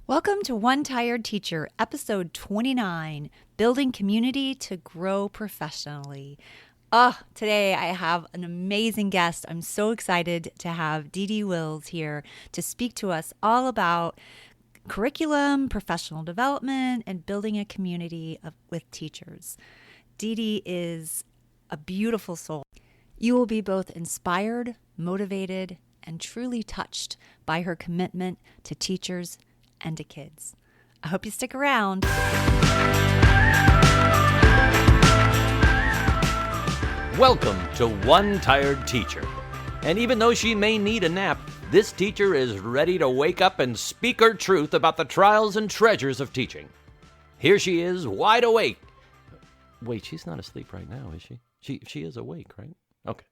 Welcome to One Tired Teacher, episode 29, Building Community to Grow Professionally. Today I have an amazing guest. I'm so excited to have Deedee Wills here to speak to us all about curriculum, professional development, and building a community with teachers. Deedee is a beautiful soul. You will be both inspired, motivated, and truly touched by her commitment to teachers and to kids. I hope you stick around. Welcome to One Tired Teacher. And even though she may need a nap, this teacher is ready to wake up and speak her truth about the trials and treasures of teaching. Here she is, wide awake. Wait, she's not asleep right now, is she? She is awake, right? Okay.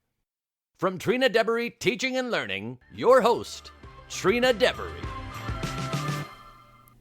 From Trina Devery Teaching and Learning, your host, Trina Devery.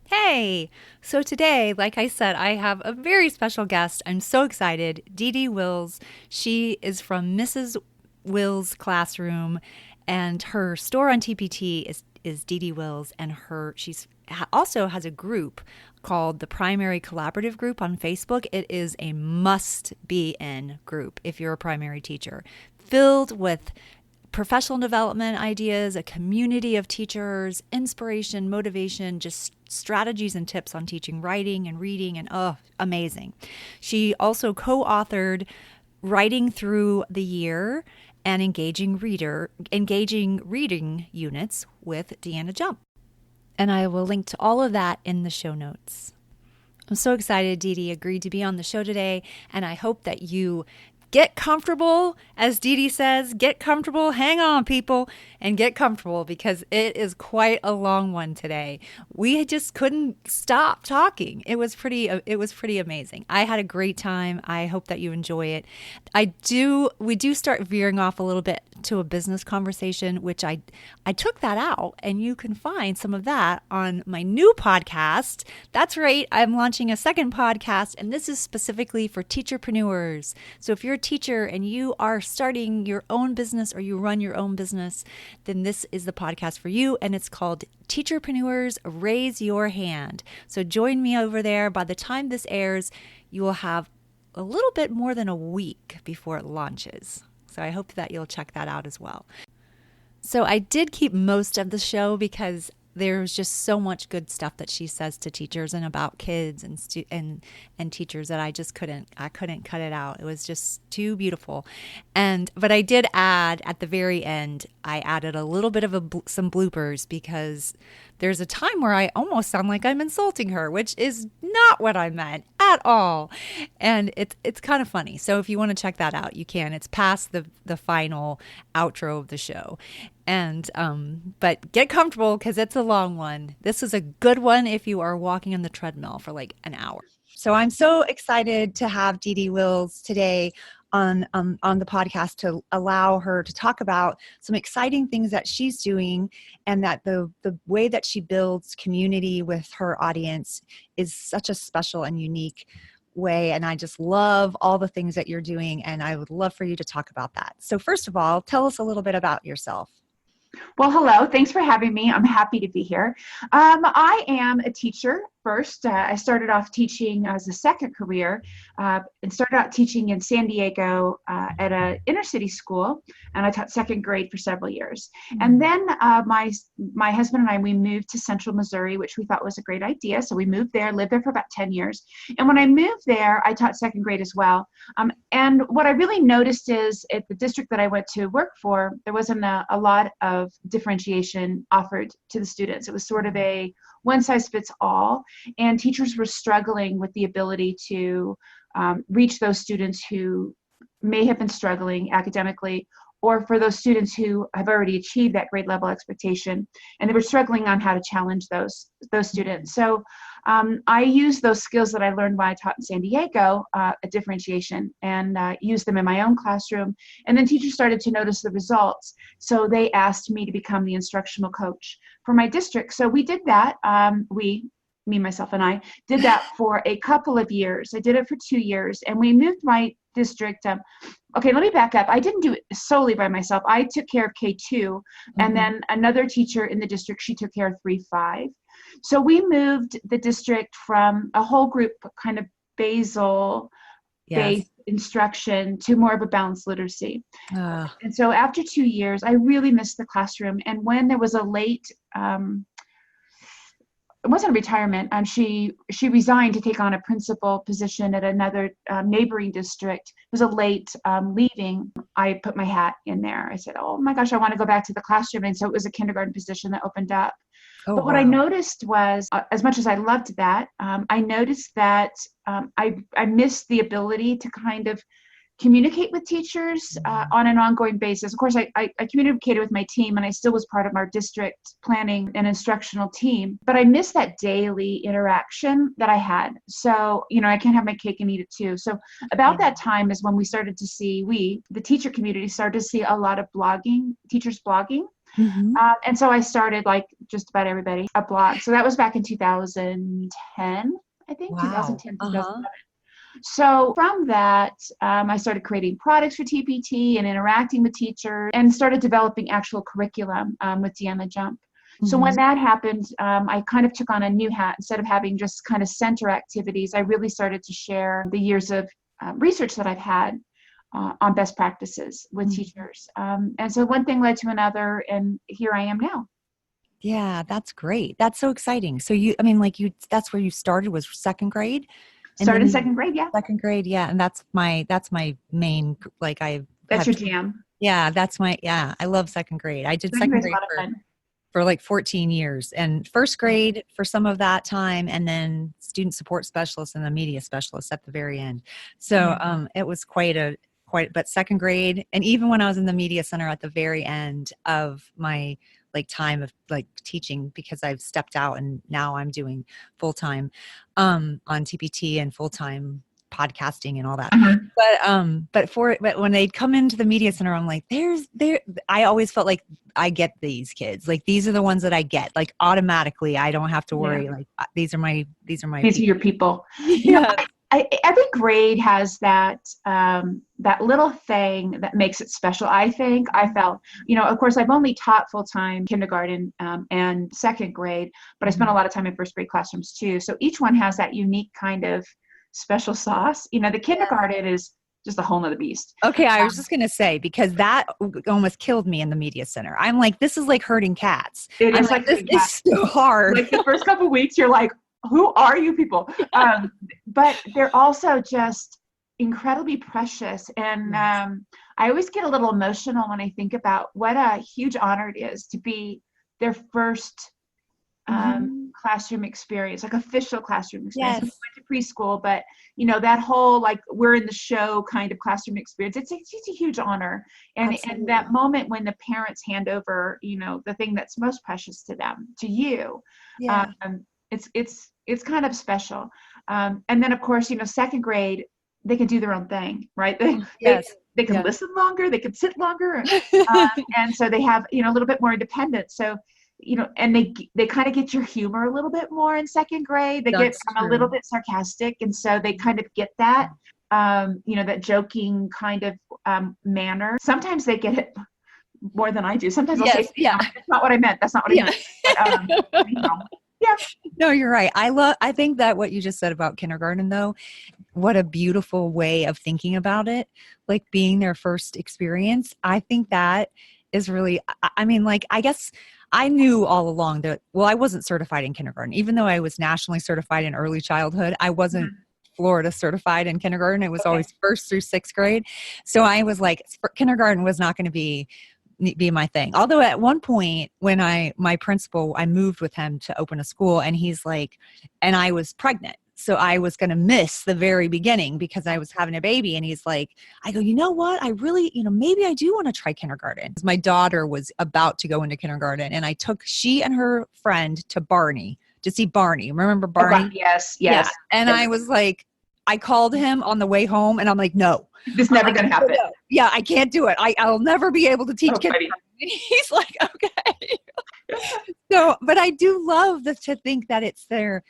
Hey! So today, like I said, I have a very special guest. I'm so excited. Deedee Wills. She is from Mrs. Wills' classroom, and her store on TPT is Deedee Wills, and she's also has a group called the Primary Collaborative Group on Facebook. It is a must-be-in group if you're a primary teacher, filled with professional development ideas, a community of teachers, inspiration, motivation, just strategies and tips on teaching writing and reading, and amazing. She also co-authored Writing Through the Year and Engaging Reading Units with Deanna Jump. And I will link to all of that in the show notes. I'm so excited Deedee agreed to be on the show today, and I hope that you get comfortable, as Deedee says, get comfortable, hang on people, and get comfortable because it is quite a long one today. We just couldn't stop talking. It was pretty amazing. I had a great time. I hope that you enjoy it. We do start veering off a little bit to a business conversation, which I took that out, and you can find some of that on my new podcast. That's right. I'm launching a second podcast, and this is specifically for teacherpreneurs. So if you're a teacher and you are starting your own business or you run your own business, then this is the podcast for you, and it's called Teacherpreneurs Raise Your Hand. So join me over there. By the time this airs, you will have a little bit more than a week before it launches. So I hope that you'll check that out as well. So I did keep most of the show because there's just so much good stuff that she says to teachers and about kids and teachers that I couldn't cut it out. It was just too beautiful. But I did add at the very end, I added a little bit of some bloopers because there's a time where I almost sound like I'm insulting her, which is not what I meant at all. And it's kind of funny. So if you want to check that out, you can. It's past the final outro of the show. But get comfortable because it's a long one. This is a good one if you are walking on the treadmill for like an hour. So I'm so excited to have Deedee Wills today on the podcast to allow her to talk about some exciting things that she's doing, and that the way that she builds community with her audience is such a special and unique way. And I just love all the things that you're doing, and I would love for you to talk about that. So first of all, tell us a little bit about yourself. Well, hello. Thanks for having me. I'm happy to be here. I am a teacher first. I started off teaching as a second career and started out teaching in San Diego at an inner city school, and I taught second grade for several years. And then my husband and I, we moved to Central Missouri, which we thought was a great idea. So we moved there, lived there for about 10 years. And when I moved there, I taught second grade as well. And what I really noticed is at the district that I went to work for, there wasn't a lot of differentiation offered to the students. It was sort of a one size fits all, and teachers were struggling with the ability to reach those students who may have been struggling academically, or for those students who have already achieved that grade level expectation, and they were struggling on how to challenge those students. So I used those skills that I learned when I taught in San Diego, a differentiation, and used them in my own classroom. And then teachers started to notice the results. So they asked me to become the instructional coach for my district. So we did that. Me, myself, and I did that for a couple of years. I did it for 2 years, and we moved my district. Okay, let me back up. I didn't do it solely by myself. I took care of K2, and then another teacher in the district, she took care of 3-5. So we moved the district from a whole group kind of basal based instruction to more of a balanced literacy. And so after 2 years, I really missed the classroom. And when there was a late, it wasn't a retirement, she resigned to take on a principal position at another neighboring district. It was a late leaving. I put my hat in there. I said, oh my gosh, I want to go back to the classroom. And so it was a kindergarten position that opened up. But what I noticed was, as much as I loved that, I noticed that I missed the ability to kind of communicate with teachers on an ongoing basis. Of course, I communicated with my team, and I still was part of our district planning and instructional team, but I missed that daily interaction that I had. So, I can't have my cake and eat it too. So about that time is when we started to see, the teacher community started to see a lot of blogging, teachers blogging. Mm-hmm. And so I started, like just about everybody, a blog. So that was back in 2010, I think. Wow. 2010, 2011. So from that, I started creating products for TPT and interacting with teachers, and started developing actual curriculum with Deanna Jump. Mm-hmm. So when that happened, I kind of took on a new hat. Instead of having just kind of center activities, I really started to share the years of research that I've had on best practices with mm-hmm. teachers. And so one thing led to another, and here I am now. Yeah, that's great. That's so exciting. So that's where you started, was second grade? Started in second grade, yeah. Second grade, yeah. And that's my main, that's your jam. Yeah, I love second grade. I did second grade for like 14 years, and first grade for some of that time, and then student support specialist and the media specialist at the very end. So it was but second grade, and even when I was in the media center at the very end of my time of teaching, because I've stepped out and now I'm doing full-time on TPT and full-time podcasting and all that. Uh-huh. But when they'd come into the media center, I'm like, I always felt like I get these kids. Like, these are the ones that I get, like, automatically. I don't have to worry. Yeah. Like, these are your people. Yeah. Every grade has that little thing that makes it special. I think I felt, of course, I've only taught full-time kindergarten and second grade, but I spent a lot of time in first grade classrooms too. So each one has that unique kind of special sauce. The kindergarten is just a whole nother beast. Okay, I was just going to say, because that almost killed me in the media center. I'm like, this is like herding cats. It is like this is so hard. Like the first couple of weeks, you're like, who are you people? But they're also just incredibly precious. And I always get a little emotional when I think about what a huge honor it is to be their first classroom experience, like official classroom experience. Yes. We went to preschool, but that whole, we're in the show kind of classroom experience, it's a huge honor. And that moment when the parents hand over, the thing that's most precious to them, to you, it's kind of special. And then, of course, second grade, they can do their own thing, right? They can listen longer, they can sit longer. And so they have, a little bit more independence. So, and they kind of get your humor a little bit more in second grade. They get a little bit sarcastic. And so they kind of get that, that joking kind of manner. Sometimes they get it more than I do. Sometimes I'll say, that's not what I meant. That's not what I meant. But, yeah. No, you're right. I think that what you just said about kindergarten, though, what a beautiful way of thinking about it, like being their first experience. I think that is really, I guess I knew all along that, I wasn't certified in kindergarten, even though I was nationally certified in early childhood. I wasn't Florida certified in kindergarten. It was always first through sixth grade. So I was like, kindergarten was not going to be my thing. Although at one point when my principal, I moved with him to open a school, and he's like, and I was pregnant. So I was going to miss the very beginning because I was having a baby. And he's like, I go, you know what? I really, maybe I do want to try kindergarten. My daughter was about to go into kindergarten, and I took she and her friend to Barney to see Barney. Remember Barney? Oh, yes. Yeah. And I was like, I called him on the way home, and I'm like, no. This is never going to happen. Yeah, I can't do it. I'll never be able to teach kids. He's like, okay. So, but I do love to think that it's their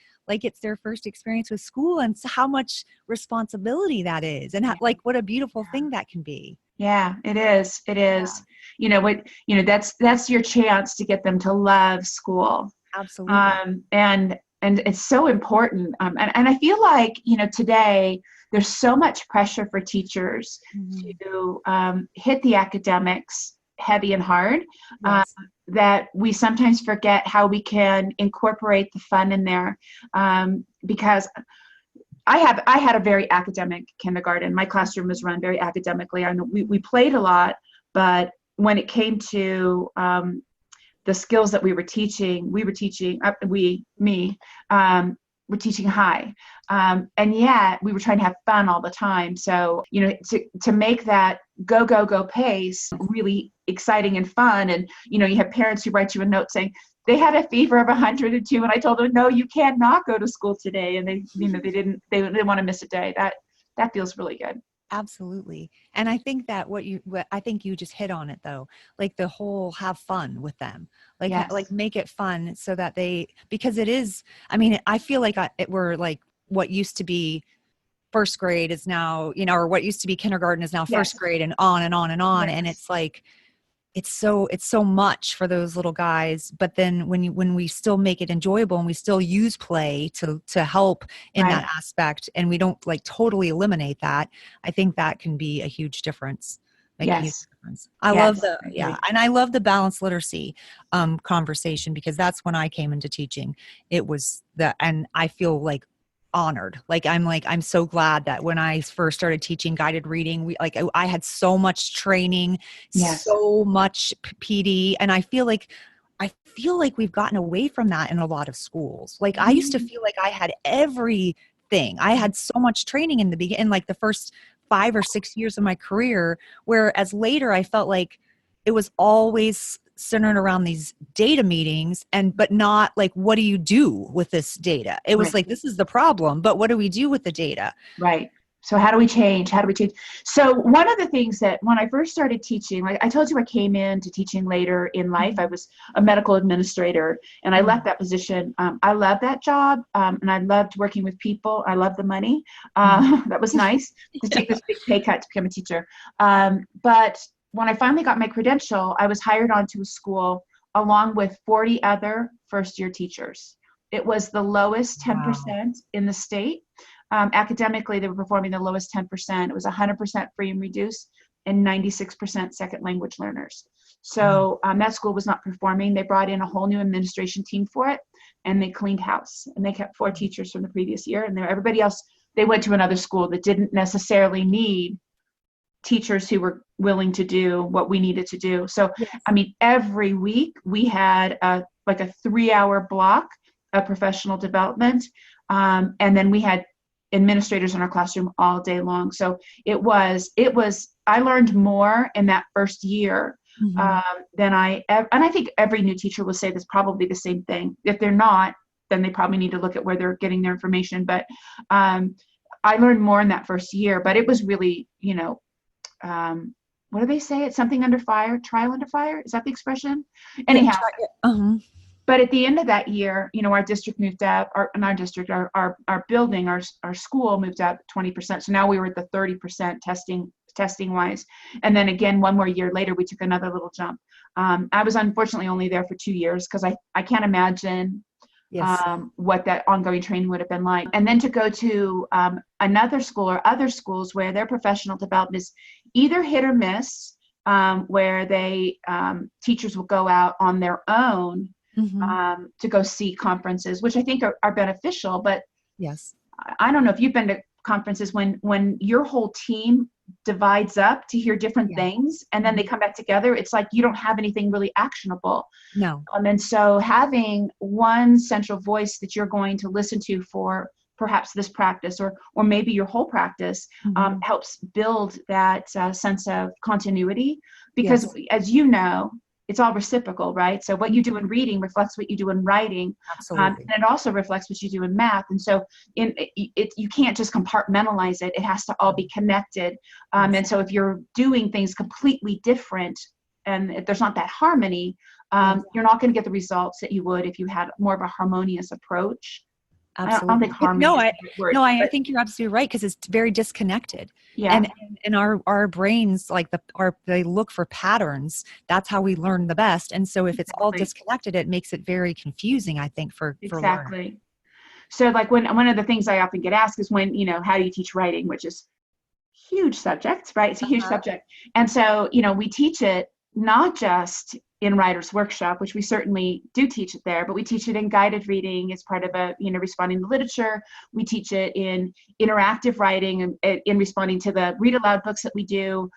first experience with school, and so how much responsibility that is, and what a beautiful thing that can be. Yeah, it is. It is. Yeah. That's your chance to get them to love school. Absolutely. And it's so important. And I feel like, today there's so much pressure for teachers Mhm. to hit the academics heavy and hard, Yes. that we sometimes forget how we can incorporate the fun in there. Because I had a very academic kindergarten. My classroom was run very academically. I know we played a lot, but when it came to the skills that we were teaching, we're teaching high. And yet we were trying to have fun all the time. So, to make that go, go, go pace really exciting and fun. And, you have parents who write you a note saying they had a fever of 102. And I told them, no, you cannot go to school today. And they didn't want to miss a day. That feels really good. Absolutely. And I think that what I think you just hit on it though, like the whole have fun with them, like Yes. make it fun so that because it is, I mean, I feel like we're like what used to be first grade is now, or what used to be kindergarten is now first Yes. grade and on and on and on. And Yes. it's like, it's so much for those little guys, but then when we still make it enjoyable and we still use play to help in Right. that aspect, and we don't like totally eliminate that, I think that can be a huge difference, make a huge Yes. difference. I love Yes. the I yeah, agree. and I love the balanced literacy conversation, because that's when I came into teaching. It was and I feel honored. I'm so glad that when I first started teaching guided reading, I had so much training, Yes. so much PD, and I feel like we've gotten away from that in a lot of schools. Like I used to Mhm. feel like I had everything. I had so much training in the beginning, like the first 5 or 6 years of my career, whereas later I felt like it was always centered around these data meetings, but not like, what do you do with this data? It was Right. like, this is the problem, but what do we do with the data? Right. So how do we change? How do we change? So one of the things that when I first started teaching, like I told you, I came into teaching later in life. I was a medical administrator, and I left that position. I loved that job, and I loved working with people. I loved the money. Mhm. That was nice to Yeah. take this big pay cut to become a teacher. But when I finally got my credential, I was hired onto a school along with 40 other first-year teachers. It was the lowest Wow. 10% in the state. Academically, they were performing the lowest 10%. It was 100% free and reduced and 96% second language learners. Wow. So that school was not performing. They brought in a whole new administration team for it, and they cleaned house. And they kept 4 teachers from the previous year, and everybody else, they went to another school that didn't necessarily need teachers who were willing to do what we needed to do. So, I Yes. mean, every week we had like a 3-hour block of professional development. And then we had administrators in our classroom all day long. So I learned more in that first year Hmm. than and I think every new teacher will say this, probably the same thing. If they're not, then they probably need to look at where they're getting their information. But I learned more in that first year, but it was really, what do they say? It's something under fire, trial under fire. Is that the expression? Yeah. Anyhow, Try it. Uh-huh. but at the end of that year, our district moved up, our building, our school moved up 20%. So now we were at the 30% testing wise. And then again, one more year later, we took another little jump. I was unfortunately only there for 2 years because I can't imagine Yes. what that ongoing training would have been like. And then to go to another school or other schools where their professional development is either hit or miss, where teachers will go out on their own Hmm. to go see conferences, which I think are beneficial. But Yes. I don't know if you've been to conferences when your whole team divides up to hear different Yeah. things and then they Mhm. come back together. It's like you don't have anything really actionable. No. And so having one central voice that you're going to listen to for perhaps this practice or maybe your whole practice Hmm. helps build that sense of continuity, because Yes. as you know, it's all reciprocal, right? So what you do Mhm. in reading reflects what you do in writing, Absolutely. and it also reflects what you do in math. And so you can't just compartmentalize it. It has to all be connected. Yes. And so if you're doing things completely different and if there's not that harmony, Yes. you're not going to get the results that you would if you had more of a harmonious approach. I don't think Absolutely. harming No, is I the right word, no, I but think you're absolutely right because it's very disconnected. yeah, And our brains like they look for patterns. That's how we learn the best. And so if it's all exactly, disconnected, it makes it very confusing, I think, for learning. exactly. So like when one of the things I often get asked is when, how do you teach writing, which is huge subject, right? It's a huge Uh-huh. subject. And so, we teach it not just in writer's workshop, which we certainly do teach it there, but we teach it in guided reading as part of responding to literature. We teach it in interactive writing and in responding to the read aloud books that we do.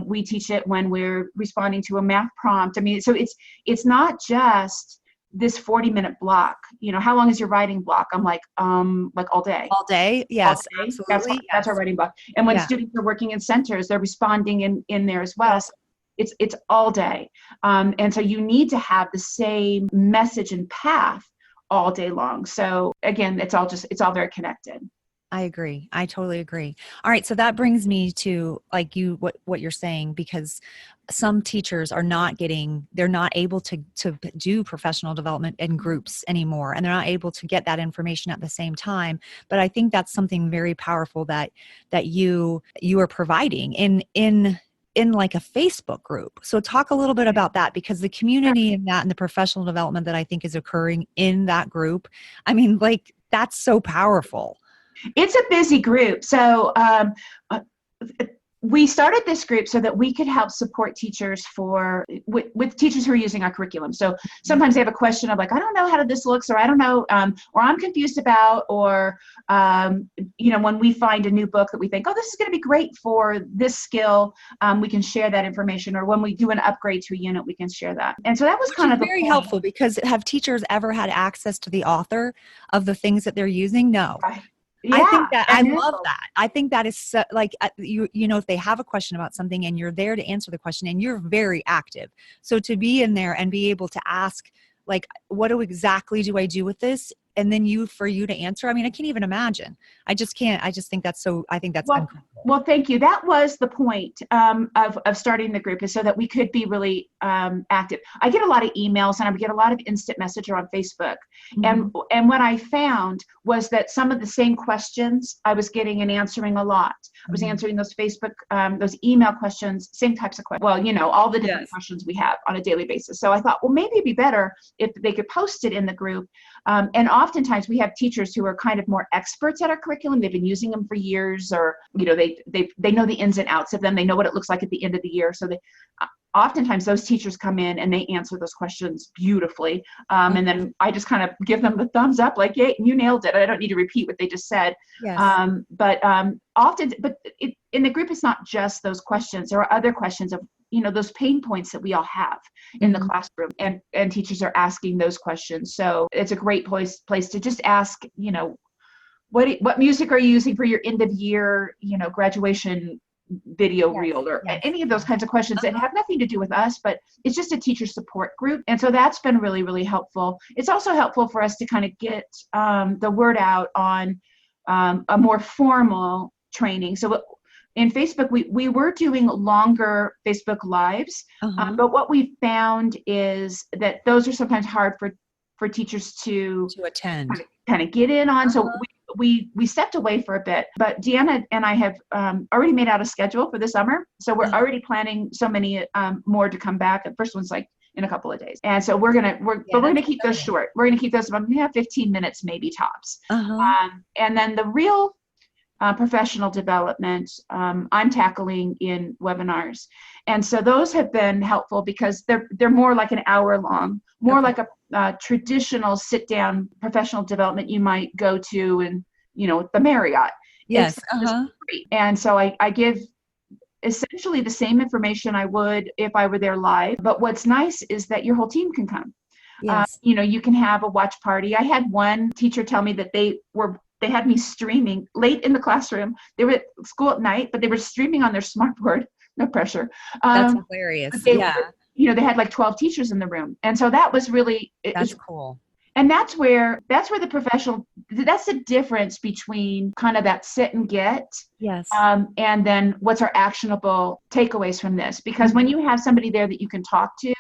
We teach it when we're responding to a math prompt. I mean, so it's not just this 40-minute block. How long is your writing block? I'm like all day. All day? All Yes, day. absolutely. That's our Yes. writing block. And when Yeah. students are working in centers, they're responding in there as well. Yes. So it's all day. And so you need to have the same message and path all day long. So again, it's all very connected. I agree. I totally agree. All right, so that brings me to like what you're saying because some teachers are not they're not able to do professional development in groups anymore and they're not able to get that information at the same time. But I think that's something very powerful that you are providing in like a Facebook group. So talk a little bit about that because the community in that and the professional development that I think is occurring in that group, I mean, like that's so powerful. It's a busy group. So uh, we started this group so that we could help support teachers with teachers who are using our curriculum. So sometimes they have a question of like, I don't know how this looks, or I don't know, or I'm confused about, or when we find a new book that we think, oh, this is going to be great for this skill, we can share that information. Or when we do an upgrade to a unit, we can share that. And so that was Which kind is of the very point. helpful because have teachers ever had access to the author of the things that they're using? No. Right. I Yeah, think that I I know. love that. I think that is so, like if they have a question about something and you're there to answer the question and you're very active. So to be in there and be able to ask like exactly do I do with this and then for you to answer. I mean, I can't even imagine. I just can't. I just think I think that's Well, incredible. well, thank you. That was the point of starting the group, is so that we could be really active. I get a lot of emails and I get a lot of instant messenger on Facebook. Mhm. And what I found was that some of the same questions I was getting and answering a lot. I was Mhm. answering those Facebook, those email questions, same types of questions. Well, all the different Yes. questions we have on a daily basis. So I thought, well, maybe it'd be better if they could post it in the group. And oftentimes we have teachers who are kind of more experts at our curriculum. They've been using them for years, or they know the ins and outs of them. They know what it looks like at the end of the year. So oftentimes those teachers come in and they answer those questions beautifully. And then I just kind of give them the thumbs up, like, "Yay, you nailed it." I don't need to repeat what they just said. Yes. But in the group, it's not just those questions. There are other questions of those pain points that we all have in the Mhm. classroom, and teachers are asking those questions. So it's a great place to just ask, what music are you using for your end of year, graduation video Yes. reel, or Yes. any of those kinds of questions that have nothing to do with us, but it's just a teacher support group. And so that's been really, really helpful. It's also helpful for us to kind of get the word out on a more formal training. So in Facebook, we were doing longer Facebook lives, Uh-huh. but what we found is that those are sometimes hard for teachers to To attend. kind of get in on. So Uh-huh. we stepped away for a bit, but Deanna and I have already made out a schedule for the summer. So we're already planning so many more to come back. The first one's like in a couple of days. And so we're Yeah, going to that's keep those exciting. short. We're going to keep those about 15 minutes, maybe tops. Uh-huh. And then the real professional development I'm tackling in webinars. And so those have been helpful because they're more like an hour long, more Okay. like a traditional sit down professional development you might go to in, the Marriott. Yes. Except it's Uh-huh. free. And so I give essentially the same information I would if I were there live. But what's nice is that your whole team can come. Yes. You can have a watch party. I had one teacher tell me that they had me streaming late in the classroom. They were at school at night, but they were streaming on their smartboard. No pressure. That's But hilarious. they Yeah. were, they had like 12 teachers in the room. And so that was really, That's cool. and that's where the professional, that's the difference between kind of that sit and get, Yes. and then what's our actionable takeaways from this. Because when you have somebody there that you can talk to,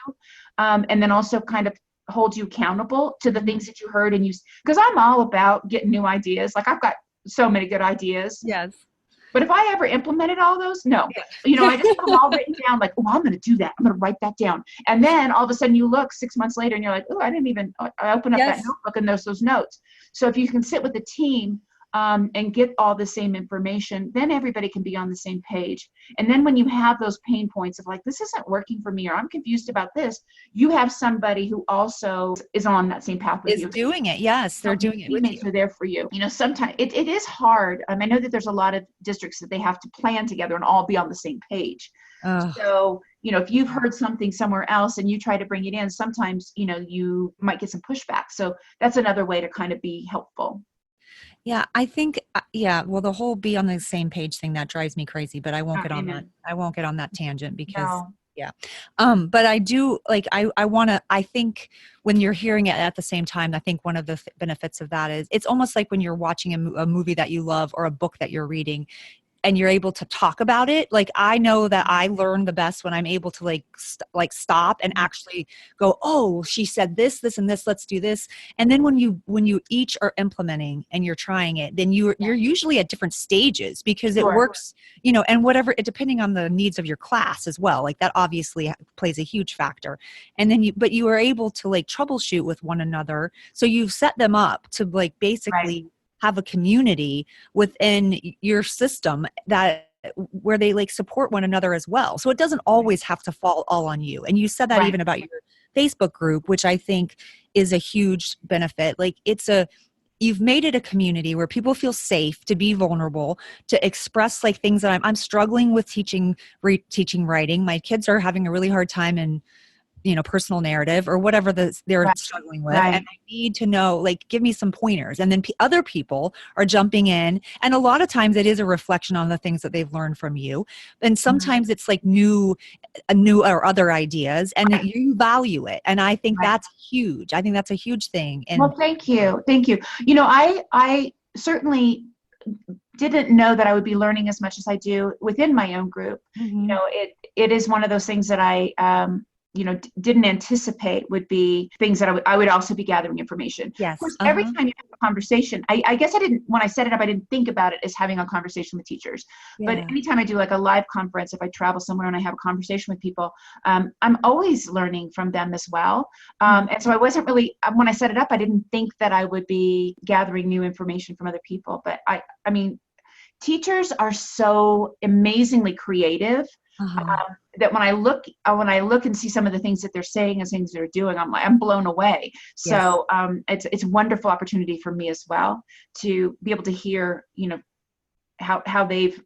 and then also kind of hold you accountable to the things that you heard and because I'm all about getting new ideas. Like I've got so many good ideas. Yes. But if I ever implemented all those, no. I just have them all written down like, oh, I'm going to do that. I'm going to write that down. And then all of a sudden you look 6 months later and you're like, oh, I opened up that notebook and those notes. So if you can sit with the team and get all the same information, then everybody can be on the same page. And then when you have those pain points of like, this isn't working for me, or I'm confused about this, you have somebody who also is on that same path with you. Is doing it. Yes, they're doing it with you. Teammates are there for you. Sometimes it is hard. I know that there's a lot of districts that they have to plan together and all be on the same page. So, if you've heard something somewhere else and you try to bring it in, sometimes, you might get some pushback. So that's another way to kind of be helpful. Yeah, I think, well, the whole be on the same page thing, that drives me crazy, but I won't get on that. I won't get on that tangent because, but I do I think when you're hearing it at the same time, I think one of the benefits of that is it's almost like when you're watching a movie that you love or a book that you're reading, and you're able to talk about it. Like, I know that I learn the best when I'm able to stop and actually go, oh, she said this, and this, let's do this. And then when you each are implementing and you're trying it, then you're usually at different stages because it works, and whatever, depending on the needs of your class as well. Like that obviously plays a huge factor. And then but you are able to troubleshoot with one another. So you've set them up to basically have a community within your system where they support one another as well. So it doesn't always have to fall all on you. And you said that even about your Facebook group, which I think is a huge benefit. You've made it a community where people feel safe to be vulnerable, to express things that I'm struggling with teaching writing. My kids are having a really hard time in personal narrative or whatever they're struggling with. And I need to know, give me some pointers. And then other people are jumping in. And a lot of times it is a reflection on the things that they've learned from you. And sometimes it's new or other ideas, and you value it. And I think that's huge. I think that's a huge thing. And well, thank you. Thank you. I certainly didn't know that I would be learning as much as I do within my own group. Mm-hmm. It is one of those things that I, didn't anticipate would be things that I would also be gathering information. Yes. Of course, every time you have a conversation, I guess when I set it up, I didn't think about it as having a conversation with teachers. Yeah. But anytime I do a live conference, if I travel somewhere and I have a conversation with people, I'm always learning from them as well. And so I wasn't really, when I set it up, I didn't think that I would be gathering new information from other people. But I mean, teachers are so amazingly creative. That when I look and see some of the things that they're saying and things they're doing, I'm blown away. So it's a wonderful opportunity for me as well to be able to hear, how they've,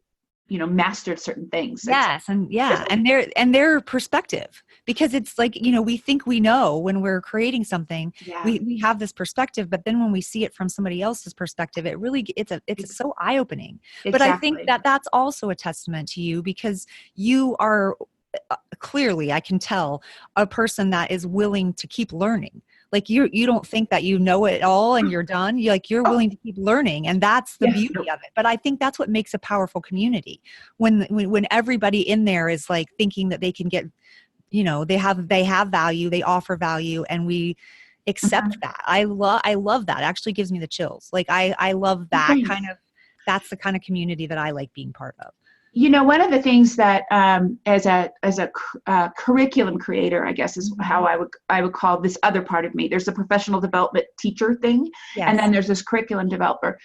mastered certain things. Yes. And their perspective, because it's we think we know when we're creating something, we have this perspective, but then when we see it from somebody else's perspective, it's so eye-opening. Exactly. But I think that's also a testament to you, because you are clearly, I can tell, a person that is willing to keep learning. You don't think that you know it all and you're done. You're willing to keep learning, and that's the beauty of it. But I think that's what makes a powerful community, when everybody in there is thinking that they can get, they have value, they offer value, and we accept that. I love that. It actually gives me the chills. I love that that's the kind of community that I like being part of. One of the things that as a curriculum creator, I guess is how I would call this other part of me. There's a professional development teacher thing, and then there's this curriculum developer.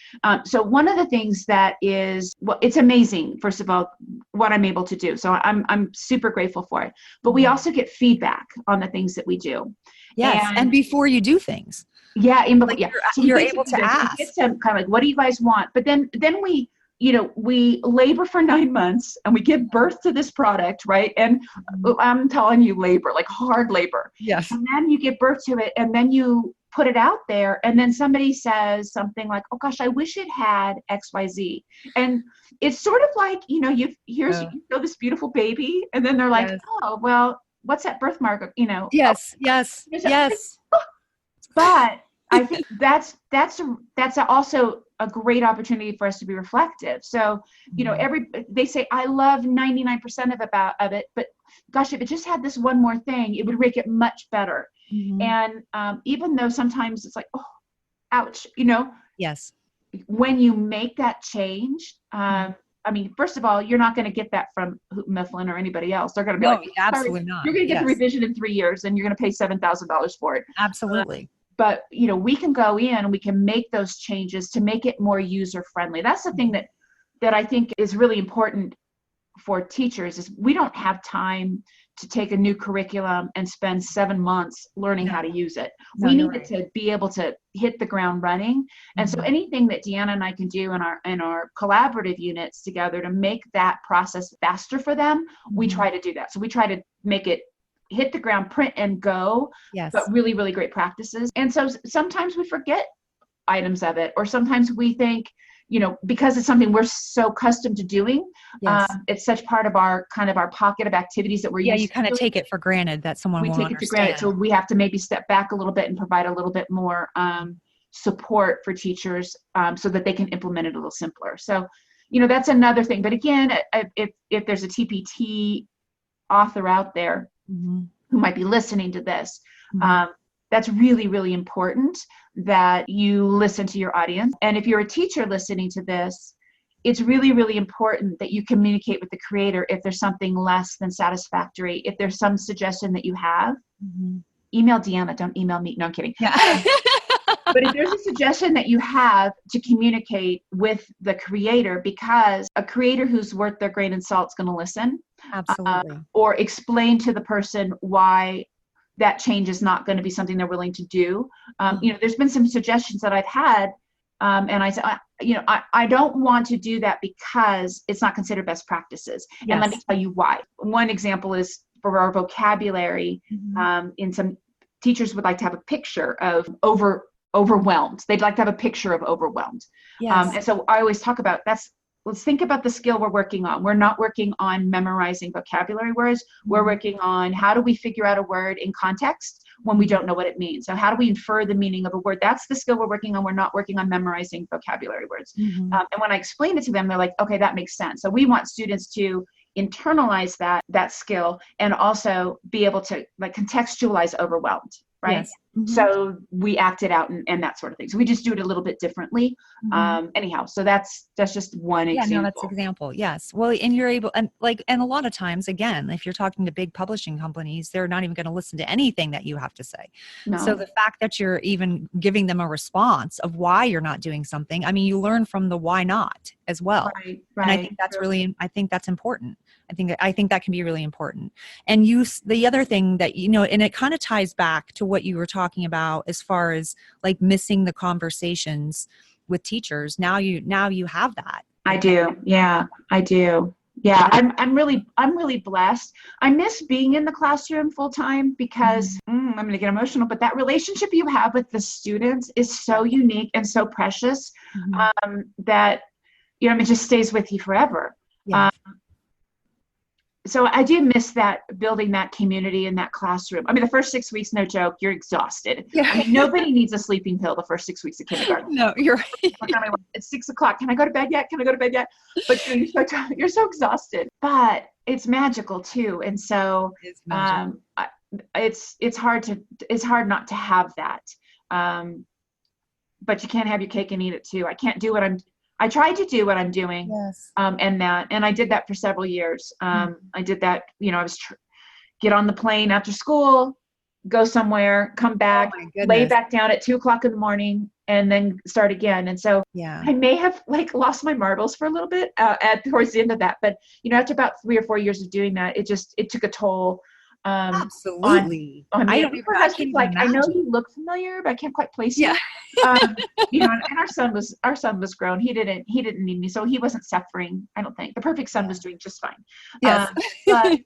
So one of the things that is, it's amazing, first of all, what I'm able to do. So I'm super grateful for it. But we also get feedback on the we do. Yes, and before you do things. Yeah, So you're able to ask. We get some kind of what do you guys want? But then we labor for 9 months and we give birth to this product, right? And I'm telling you, labor, hard labor. Yes. And then you give birth to it, and then you put it out there, and then somebody says something like, oh gosh, I wish it had XYZ. And it's sort of you show this beautiful baby, and then they're like, oh, well, what's that birthmark? Yes. But I think that's also a great opportunity for us to be reflective. So, they say, I love 99% of it, but gosh, if it just had this one more thing, it would make it much better. And even though sometimes it's like, oh, ouch, Yes. when you make that change, I mean, first of all, you're not going to get that from Mifflin or anybody else. They're going to be like, absolutely not. You're going to get the Yes. revision in 3 years and you're going to pay $7,000 for it. Absolutely. But, we can go in and we can make those changes to make it more user friendly. That's the thing that I think is really important for teachers is we don't have time to take a new curriculum and spend 7 months learning how to use it. We need it to be able to hit the ground running. And so anything that Deanna and I can do in our collaborative units together to make that process faster for them, we try to do that. So we try to make it hit the ground, print and go, but really, really great practices. And so sometimes we forget items of it, or sometimes we think, because it's something we're so accustomed to doing, it's such part of our pocket of activities that we're used to. You kind of take it for granted that someone will understand. We take it for granted, so we have to maybe step back a little bit and provide a little bit more support for teachers so that they can implement it a little simpler. So, that's another thing. But again, if there's a TPT author out there who might be listening to this, that's really, really important that you listen to your audience. And if you're a teacher listening to this, it's really, really important that you communicate with the creator if there's something less than satisfactory. If there's some suggestion that you have, email Deanna, don't email me. No, I'm kidding. Yeah. But if there's a suggestion that you have, to communicate with the creator, because a creator who's worth their grain of salt is going to listen. Absolutely. Or explain to the person why that change is not going to be something they're willing to do. There's been some suggestions that I've had, and I said, I don't want to do that because it's not considered best practices. Yes. And let me tell you why. One example is for our vocabulary. In some teachers would like to have a picture of overwhelmed. They'd like to have a picture of overwhelmed. Yes. And so I always talk about let's think about the skill we're working on. We're not working on memorizing vocabulary words. We're working on how do we figure out a word in context when we don't know what it means. So how do we infer the meaning of a word? That's the skill we're working on. We're not working on memorizing vocabulary words. And when I explain it to them, they're like, okay, that makes sense. So we want students to internalize that skill and also be able to contextualize overwhelmed, right? Yes. So we act it out and that sort of thing. So we just do it a little bit differently. Anyhow, so that's just one example. Yeah, no, that's an example. Yes. Well, and you're able, and a lot of times, again, if you're talking to big publishing companies, they're not even going to listen to anything that you have to say. No. So the fact that you're even giving them a response of why you're not doing something, I mean, you learn from the why not as well. Right. And I think that's I think that's important. I think that can be really important. And the other thing that, and it kind of ties back to what you were talking about as far as missing the conversations with teachers. Now you have that. I do. Yeah, I do. Yeah, I'm really blessed. I miss being in the classroom full time because I'm going to get emotional, but that relationship you have with the students is so unique and so precious that, it just stays with you forever. Yeah. So I do miss that, building that community in that classroom. I mean, the first 6 weeks, no joke, you're exhausted. Yeah. I mean, nobody needs a sleeping pill the first 6 weeks of kindergarten. No, you're right. It's 6 o'clock. Can I go to bed yet? But you're so exhausted. But it's magical too. And so it's hard not to have that. But you can't have your cake and eat it too. I tried to do what I'm doing. Yes. And I did that for several years. I did that, I was get on the plane after school, go somewhere, come back, lay back down at 2 o'clock in the morning, and then start again. And so I may have lost my marbles for a little bit towards the end of that. But, after about 3 or 4 years of doing that, it took a toll. Absolutely. On me. I know you look familiar, but I can't quite place you. And our son was grown. He didn't need me, so he wasn't suffering. I don't think the perfect son was doing just fine. Yes. But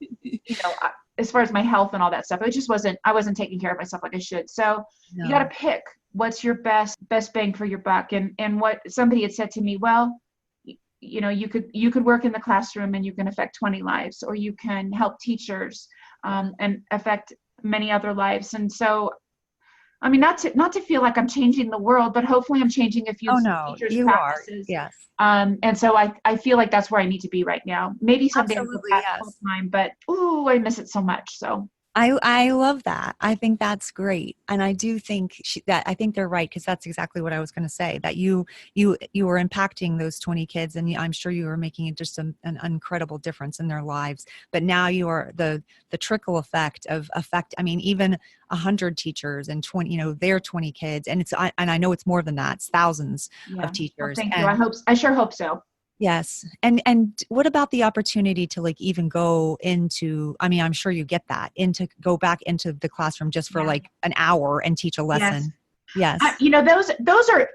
as far as my health and all that stuff, I wasn't taking care of myself like I should. So you got to pick what's your best bang for your buck. And what somebody had said to me, well, you could work in the classroom and you can affect 20 lives, or you can help teachers and affect many other lives. And so, I mean, not to feel like I'm changing the world, but hopefully I'm changing a few teachers' practices. Yes. And so I feel like that's where I need to be right now. Maybe someday I'll go back full time, but I miss it so much. So I love that. I think that's great. And I do think that I think they're right, because that's exactly what I was going to say, that you were impacting those 20 kids, and I'm sure you were making just an incredible difference in their lives. But now you are the trickle effect of effect. I mean, even 100 teachers and 20, their 20 kids. And and I know it's more than that. It's thousands of Yeah. Well, teachers. thank you. And I sure hope so. yes. And what about the opportunity to like even go into, I mean, I'm sure you get that, into go back into the classroom just for Yeah. like an hour and teach a Yes. lesson? Yes.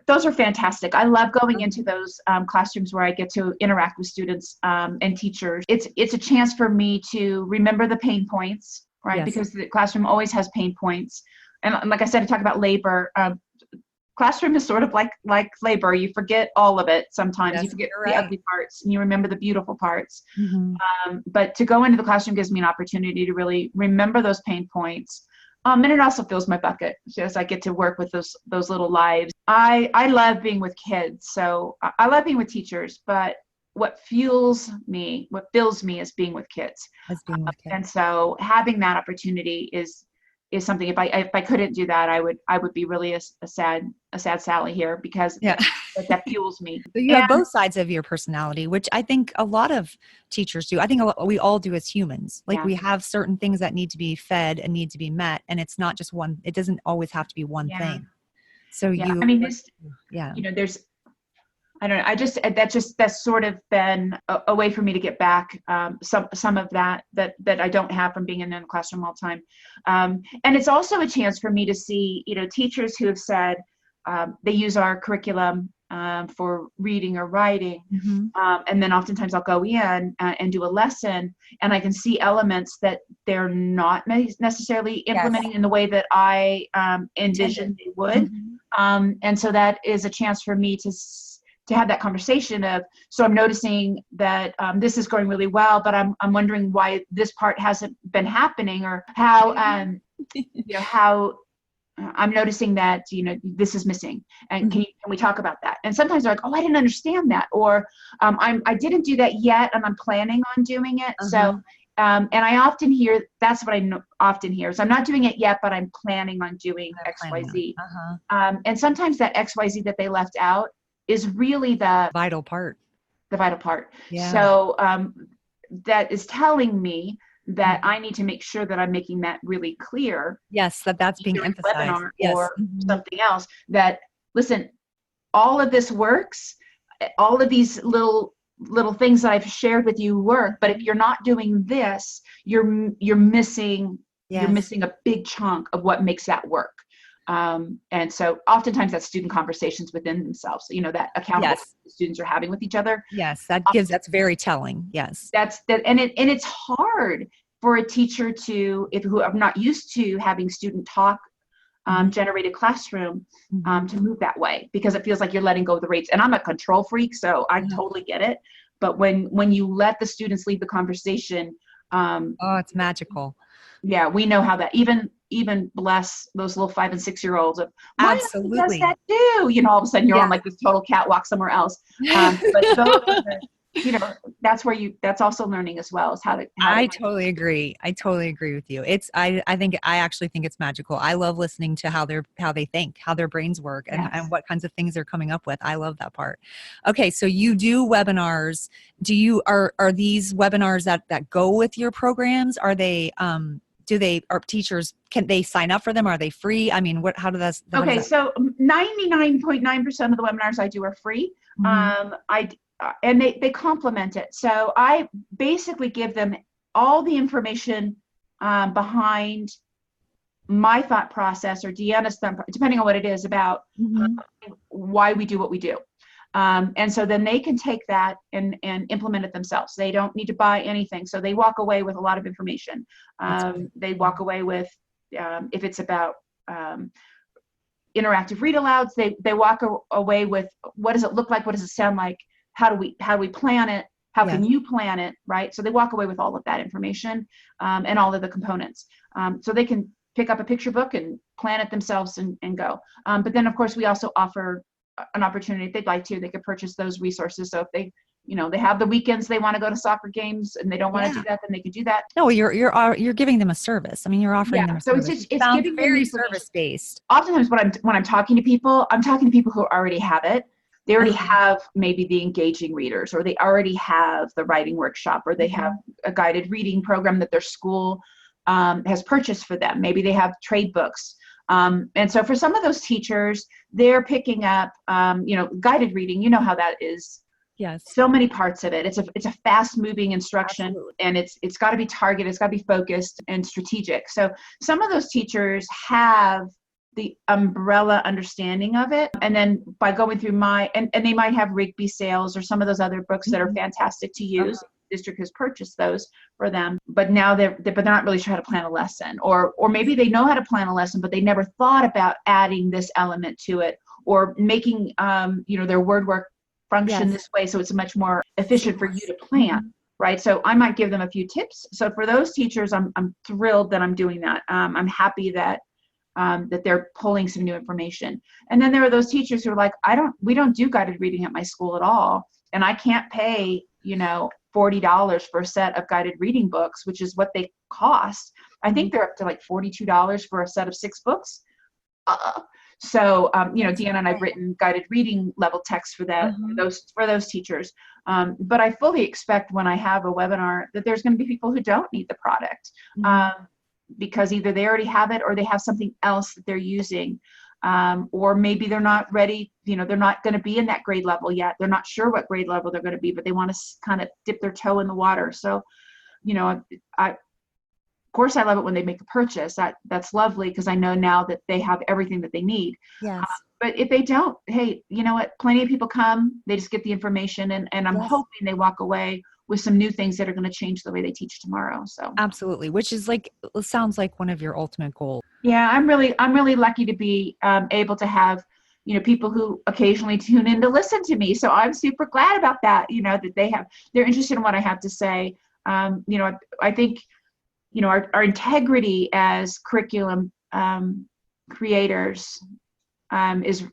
Those are fantastic. I love going into those classrooms where I get to interact with students and teachers. It's a chance for me to remember the pain points, right? Yes. Because the classroom always has pain points. And like I said, I talk about labor. Classroom is sort of like labor. You forget all of it sometimes. Yes, You forget you're the right. ugly parts and you remember the beautiful parts. Mhm. But to go into the classroom gives me an opportunity to really remember those pain points. And it also fills my bucket as I get to work with those little lives. I love being with kids. So I love being with teachers, but what fills me is being with kids. As being with kids. And so having that opportunity is something. If I couldn't do that, I would be really a sad Sally here, because Yeah. that fuels me. So you have both sides of your personality, which I think a lot of teachers do. I think we all do as humans. Like Yeah. we have certain things that need to be fed and need to be met. And it's not just one, it doesn't always have to be one Yeah. thing. So Yeah. I mean, this, yeah. there's, I don't know. That's sort of been a way for me to get back some of that I don't have from being in the classroom all the time. And it's also a chance for me to see, teachers who have said they use our curriculum for reading or writing. Mm-hmm. And then oftentimes I'll go in and do a lesson, and I can see elements that they're not necessarily implementing in the way that I envisioned they would. Mm-hmm. And so that is a chance for me to have that conversation of, so I'm noticing that this is going really well, but I'm wondering why this part hasn't been happening, or how, how I'm noticing that, this is missing, and can we talk about that? And sometimes they're like, oh, I didn't understand that, or I didn't do that yet, and I'm planning on doing it. So, and I often hear, that's what I often hear, is I'm not doing it yet, but I'm planning on doing X, Y, Z. And sometimes that X, Y, Z that they left out is really the vital part. Yeah. So that is telling me that I need to make sure that I'm making that really clear. Yes, that's being emphasized. Webinar yes. Or something else, that, listen, all of this works. All of these little things that I've shared with you work, but if you're not doing this, you're missing. Yes. You're missing a big chunk of what makes that work. And so oftentimes that's student conversations within themselves, that accountable students are having with each other. Yes. That's very telling. Yes. And it's hard for a teacher who are not used to having student talk, generated classroom, to move that way, because it feels like you're letting go of the reins. And I'm a control freak, so I totally get it. But when you let the students lead the conversation, it's magical. Yeah, we know how that even bless those little 5 and 6 year olds of, absolutely does that do? All of a sudden you're on like this total catwalk somewhere else. But those that's also learning as well, is how to. I totally agree. I totally agree with you. I actually think it's magical. I love listening to how they think, how their brains work, and what kinds of things they're coming up with. I love that part. Okay, so you do webinars. Are these webinars that go with your programs? Are they are teachers, can they sign up for them? Are they free? I mean, how do that? Okay, so 99.9% of the webinars I do are free. And they complement it. So I basically give them all the information behind my thought process, or Deanna's thought, depending on what it is, about why we do what we do. And so then they can take that and implement it themselves. They don't need to buy anything. So they walk away with a lot of information. They walk away with, if it's about interactive read alouds, they walk away with, what does it look like? What does it sound like? How do we plan it? How can you plan it? Right. So they walk away with all of that information and all of the components. So they can pick up a picture book and plan it themselves and go. But then, of course, we also offer an opportunity, if they'd like to, they could purchase those resources. So if they they have the weekends they want to go to soccer games and they don't want to do that, then they can do that. No, you're giving them a service. I mean, you're offering them a So service. it's Sounds giving them very information. service based. Oftentimes when I'm talking to people, I'm talking to people who already have it. They already have maybe the engaging readers, or they already have the writing workshop, or they have a guided reading program that their school has purchased for them. Maybe they have trade books. And so for some of those teachers, they're picking up, guided reading. You know how that is. Yes. So many parts of it. It's a fast moving instruction. Absolutely. And it's got to be targeted. It's got to be focused and strategic. So some of those teachers have the umbrella understanding of it. And then by going through and they might have Rigby sales or some of those other books that are fantastic to use. The district has purchased those for them, but now they're not really sure how to plan a lesson, or maybe they know how to plan a lesson, but they never thought about adding this element to it, or making their word work function this way, so it's much more efficient for you to plan, right? So I might give them a few tips. So for those teachers, I'm thrilled that I'm doing that. I'm happy that they're pulling some new information. And then there are those teachers who are like, we don't do guided reading at my school at all, and I can't pay $40 for a set of guided reading books, which is what they cost. I think they're up to like $42 for a set of 6 books. So, Deanna and I've written guided reading level text for that, for those teachers. But I fully expect when I have a webinar that there's going to be people who don't need the product because either they already have it or they have something else that they're using. Or maybe they're not ready, they're not going to be in that grade level yet. They're not sure what grade level they're going to be, but they want to kind of dip their toe in the water. So, of course, I love it when they make a purchase. That's lovely because I know now that they have everything that they need. Yes. But if they don't, hey, you know what? Plenty of people come. They just get the information, and I'm hoping they walk away with some new things that are going to change the way they teach tomorrow. So absolutely, which is sounds like one of your ultimate goals. Yeah, I'm really lucky to be able to have people who occasionally tune in to listen to me. So I'm super glad about that. That they're interested in what I have to say. I think. Our integrity as curriculum creators is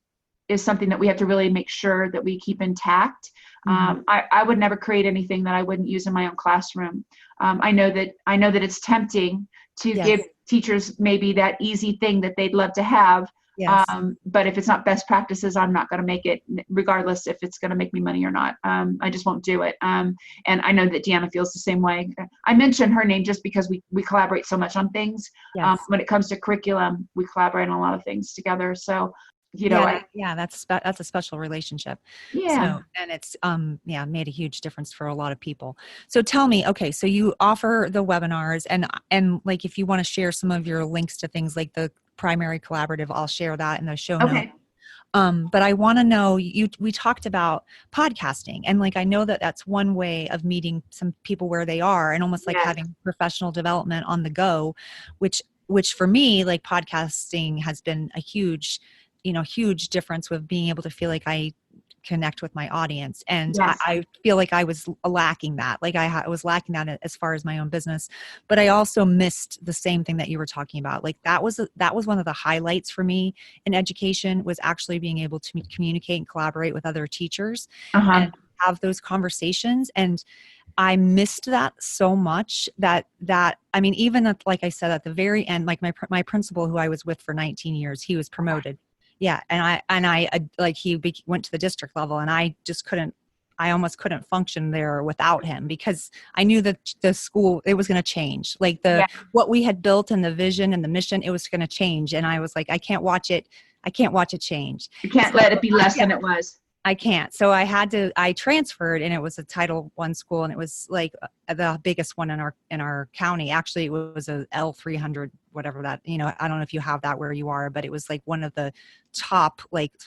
something that we have to really make sure that we keep intact. I would never create anything that I wouldn't use in my own classroom. I know that it's tempting to give teachers maybe that easy thing that they'd love to have. Yes. But if it's not best practices, I'm not going to make it, regardless if it's going to make me money or not. I just won't do it. And I know that Deanna feels the same way. I mentioned her name just because we collaborate so much on things. Yes. When it comes to curriculum, we collaborate on a lot of things together. So, that's a special relationship. Yeah. So, and it's made a huge difference for a lot of people. So tell me, okay, so you offer the webinars, and like if you want to share some of your links to things like the primary collaborative, I'll share that in the show notes. But I want to know, we talked about podcasting, and I know that that's one way of meeting some people where they are, and almost like having professional development on the go, which for me, podcasting has been a huge difference with being able to feel like I connect with my audience. And I feel like I was lacking that. I was lacking that as far as my own business, but I also missed the same thing that you were talking about. That was one of the highlights for me in education, was actually being able to communicate and collaborate with other teachers and have those conversations. And I missed that so much that I mean, even at, like I said, at the very end, my principal who I was with for 19 years, he was promoted. Yeah. And I he went to the district level, and I almost couldn't function there without him, because I knew that the school, it was going to change. What we had built and the vision and the mission, it was going to change. And I was like, I can't watch it change. You can't let it be less than it was. I can't. So I transferred, and it was a Title I school, and it was the biggest one in our county. Actually, it was a L300, whatever that, I don't know if you have that where you are, but it was one of the top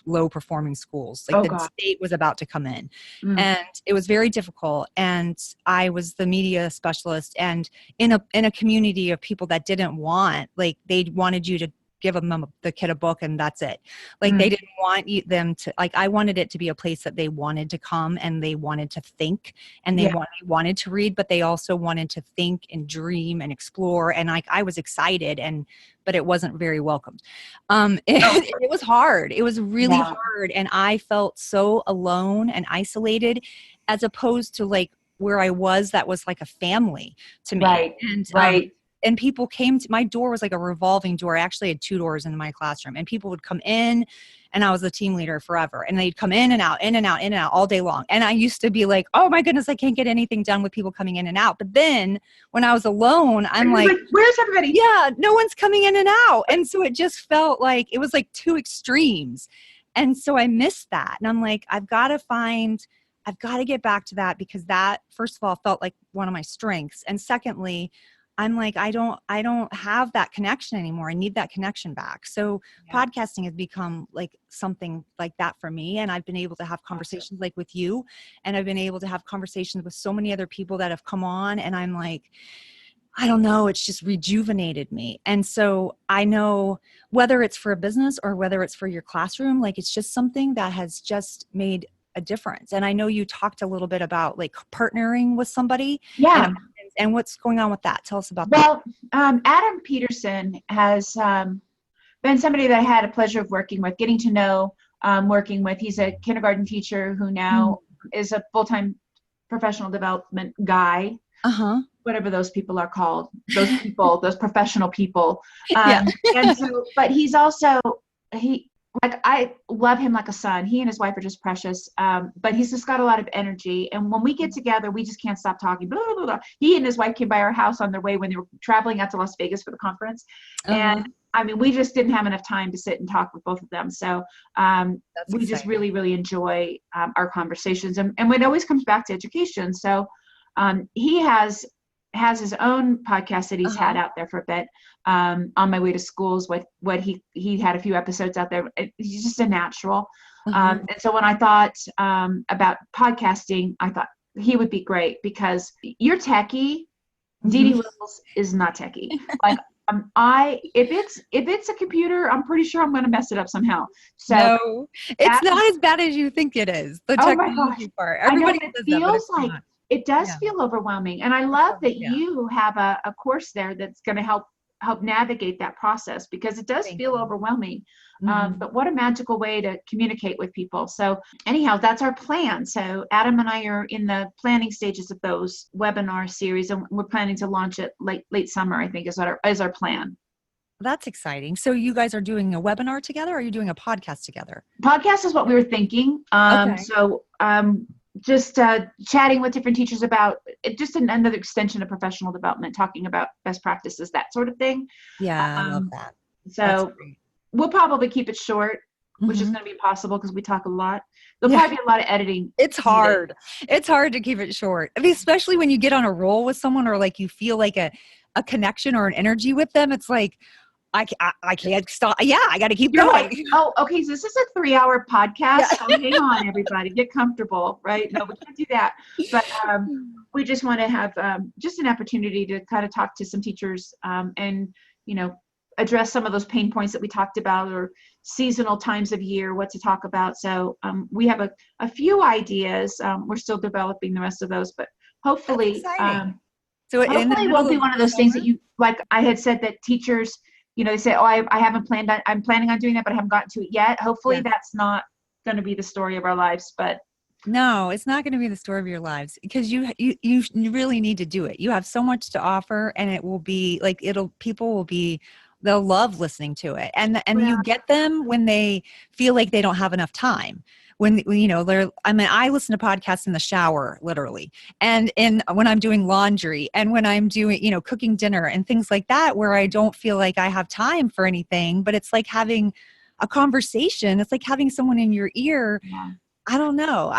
low performing schools. The state was about to come in, and it was very difficult. And I was the media specialist, and in a community of people that didn't want, they wanted you to give them the kid a book and that's it. Like they didn't want them to, like, I wanted it to be a place that they wanted to come and they wanted to think and they wanted to read, but they also wanted to think and dream and explore. And like, I was excited but it wasn't very welcomed. It was hard. It was really hard. And I felt so alone and isolated as opposed to like where I was, that was like a family to me. Right. And people came to my door, was like a revolving door. I actually had 2 doors in my classroom, and people would come in, and I was the team leader forever. And they'd come in and out, in and out, in and out all day long. And I used to be like, oh my goodness, I can't get anything done with people coming in and out. But then when I was alone, I'm like, where's everybody? Yeah, no one's coming in and out. And so it just felt like it was like 2 extremes. And so I missed that. And I'm like, I've got to get back to that, because that, first of all, felt like one of my strengths. And secondly, I'm like, I don't have that connection anymore. I need that connection back. So podcasting has become like something like that for me. And I've been able to have conversations like with you, and I've been able to have conversations with so many other people that have come on. And I'm like, I don't know, it's just rejuvenated me. And so I know whether it's for a business or whether it's for your classroom, like it's just something that has just made a difference. And I know you talked a little bit about like partnering with somebody. Yeah. And what's going on with that? Tell us about that. Well, Adam Peterson has been somebody that I had a pleasure of working with, getting to know, working with. He's a kindergarten teacher who now is a full-time professional development guy. Whatever those people are called, those professional people. And so, but he's also, I love him like a son. He and his wife are just precious. But he's just got a lot of energy. And when we get together, we just can't stop talking. Blah, blah, blah. He and his wife came by our house on their way when they were traveling out to Las Vegas for the conference. And I mean, we just didn't have enough time to sit and talk with both of them. So we just really, really enjoy our conversations. And it always comes back to education. So he has his own podcast that he's had out there for a bit. On My Way to Schools, what he had a few episodes out there. He's just a natural. And so when I thought about podcasting, I thought he would be great, because you're techie. Deedee Wills is not techie. Like if it's a computer, I'm pretty sure I'm going to mess it up somehow. So no, it's not as bad as you think it is. The technology part. Everybody says that, but it's like not. It does feel overwhelming. And I love that you have a course there that's going to help navigate that process, because it does feel overwhelming. But what a magical way to communicate with people. So anyhow, that's our plan. So Adam and I are in the planning stages of those webinar series, and we're planning to launch it late summer, I think is our plan. That's exciting. So you guys are doing a webinar together, or are you doing a podcast together? Podcast is what we were thinking. So just chatting with different teachers about it, just another extension of professional development, talking about best practices, that sort of thing. Yeah, I love that. So we'll probably keep it short, which is going to be impossible because we talk a lot. There'll probably be a lot of editing. It's hard. It's hard to keep it short. I mean, especially when you get on a roll with someone, or like you feel like a connection or an energy with them. It's like, I can't stop. Yeah, I got to keep going. Like, oh, okay. So this is a 3-hour podcast. So hang on, everybody. Get comfortable, right? No, we can't do that. But we just want to have just an opportunity to kind of talk to some teachers and, address some of those pain points that we talked about, or seasonal times of year, what to talk about. So we have a few ideas. We're still developing the rest of those, but hopefully, so hopefully it won't be one of those things that you, like I had said, that teachers, they say, oh, I haven't planned on, I'm planning on doing that, but I haven't gotten to it yet. Hopefully that's not going to be the story of our lives, but. No, it's not going to be the story of your lives, because you really need to do it. You have so much to offer, and it will be like, they'll love listening to it. And you get them when they feel like they don't have enough time. When I listen to podcasts in the shower, literally, and when I'm doing laundry, and when I'm doing, cooking dinner and things like that, where I don't feel like I have time for anything, but it's like having a conversation. It's like having someone in your ear. Yeah. I don't know.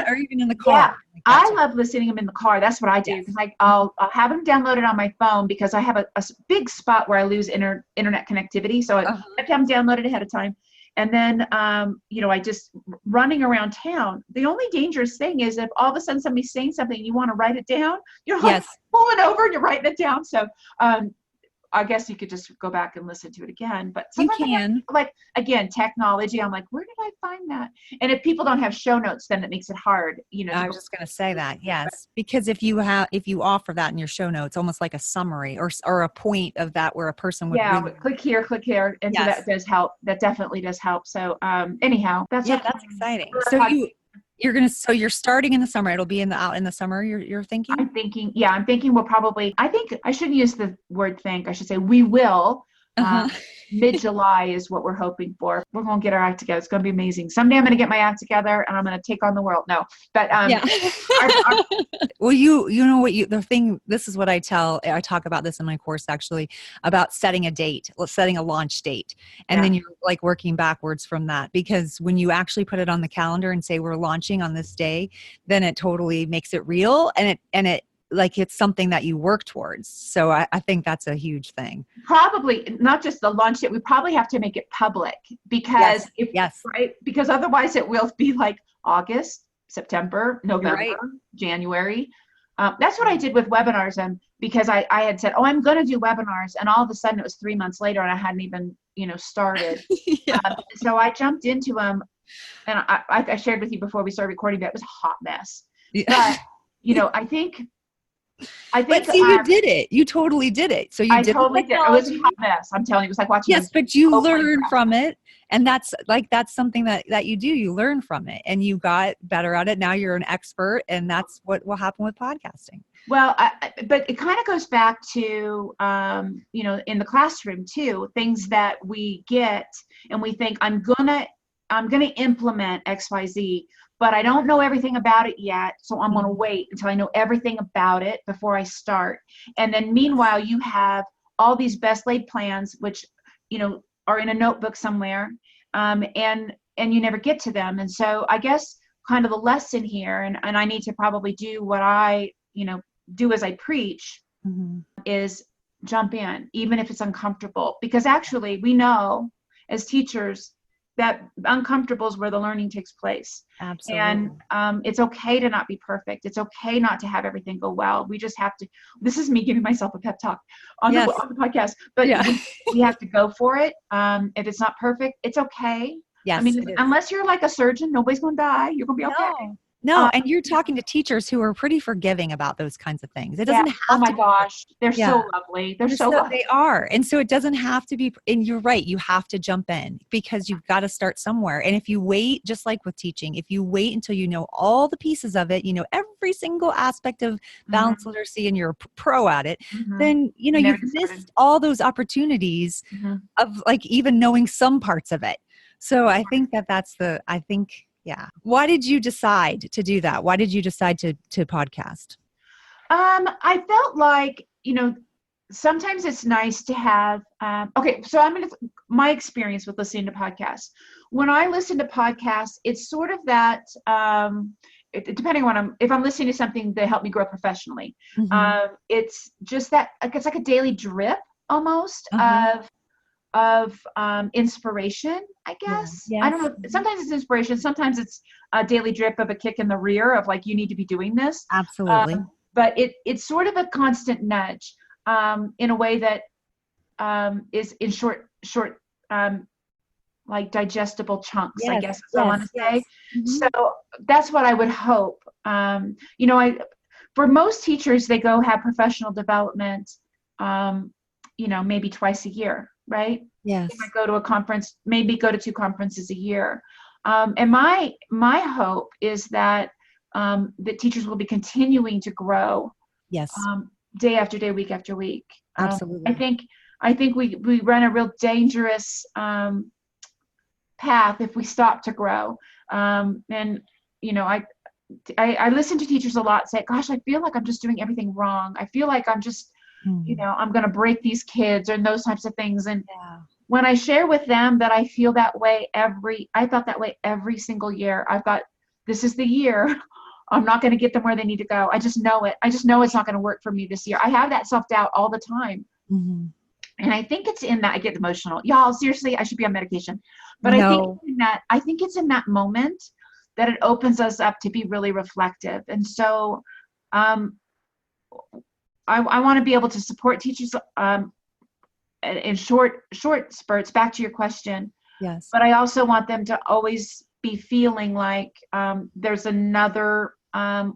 Or even in the car. Yeah. I love listening to them in the car. That's what I do. Because I'll have them downloaded on my phone, because I have a big spot where I lose internet connectivity. So I have to have them downloaded ahead of time. And then, I just running around town. The only dangerous thing is if all of a sudden somebody's saying something and you want to write it down, like pulling over and you're writing it down. So I guess you could just go back and listen to it again. But You sometimes can. like, again, technology, I'm like, where did I find that? And if people don't have show notes, then it makes it hard, to I go. was just going to say that. Yes. Because if you offer that in your show notes, almost like a summary or a point of that where a person would Yeah, really. click here. And so Yes. that does help. That definitely does help. So anyhow, that's our Yeah, that's plan exciting. for So our you're starting in the summer. It'll be out in the summer. You're thinking? I'm thinking we'll probably, I think I shouldn't use the word think, I should say we will. Uh-huh. Mid-July is what we're hoping for. We're going to get our act together. It's going to be amazing. Someday I'm going to get my act together and I'm going to take on the world. No, but Yeah. our, Well, you know what the thing, this is what I talk about this in my course actually, about setting a launch date. And then you're like working backwards from that, because when you actually put it on the calendar and say we're launching on this day, then it totally makes it real, and it like it's something that you work towards. So I think that's a huge thing. probably not just the launch date, we probably have to make it public because Yes. right, because otherwise it will be like August, September, November, right. January. That's what I did with webinars, and because I had said, oh, I'm going to do webinars, and all of a sudden it was 3 months later and I hadn't even started. Yeah. So I jumped into them, and I shared with you before we started recording that it was a hot mess. Yeah. But I think But see, you did it. You totally did it. So you I did totally the did. It was a technology. hot mess. I'm telling you, it was like watching. Yes, but you a learn Minecraft. from it. And that's something that you do. You learn from it and you got better at it. Now you're an expert, and that's what will happen with podcasting. Well, but it kind of goes back to, in the classroom too, things that we get and we think I'm gonna implement X, Y, Z, but I don't know everything about it yet. So I'm gonna wait until I know everything about it before I start. And then meanwhile, you have all these best laid plans, which, are in a notebook somewhere, and you never get to them. And so I guess kind of the lesson here, and I need to probably do what I, do as I preach, is jump in, even if it's uncomfortable, because actually we know as teachers that uncomfortable is where the learning takes place. Absolutely. And it's okay to not be perfect. It's okay not to have everything go well. We just have to, this is me giving myself a pep talk on the podcast, but we have to go for it. If it's not perfect, it's okay. Yes, I mean, unless you're like a surgeon, nobody's going to die. You're going to be okay. No, and you're talking to teachers who are pretty forgiving about those kinds of things. It doesn't have to. Oh my gosh, they're so lovely. They're so lovely. They are. And so it doesn't have to be, and you're right, you have to jump in because you've got to start somewhere. And if you wait, just like with teaching, if you wait until you know all the pieces of it, every single aspect of balance literacy and you're a pro at it, then, you've missed all those opportunities of like even knowing some parts of it. So I think yeah. Why did you decide to do that? Why did you decide to podcast? I felt like, sometimes it's nice to have, so my experience with listening to podcasts. When I listen to podcasts, it's sort of that, depending on if I'm listening to something that helped me grow professionally, it's just that, it's like a daily drip almost of inspiration, I guess. Yes. I don't know. Sometimes it's inspiration. Sometimes it's a daily drip of a kick in the rear of like, you need to be doing this. Absolutely. But it's sort of a constant nudge in a way that is in short, like digestible chunks, I guess I want to say. So that's what I would hope. For most teachers, they go have professional development, maybe twice a year. Right? Yes. They might go to a conference, maybe go to 2 conferences a year. And my hope is that the teachers will be continuing to grow. Yes. Day after day, week after week. Absolutely. I think we run a real dangerous path if we stop to grow. I listen to teachers a lot say, gosh, I feel like I'm just doing everything wrong. I feel like I'm just I'm going to break these kids and those types of things. And when I share with them that I feel that way I felt that way every single year. I thought, this is the year. I'm not going to get them where they need to go. I just know it. I just know it's not going to work for me this year. I have that self-doubt all the time. And I think it's in that, I get emotional. Y'all, seriously, I should be on medication. But no. I think it's in that moment that it opens us up to be really reflective. And so, I want to be able to support teachers in short spurts, back to your question. Yes. But I also want them to always be feeling like there's another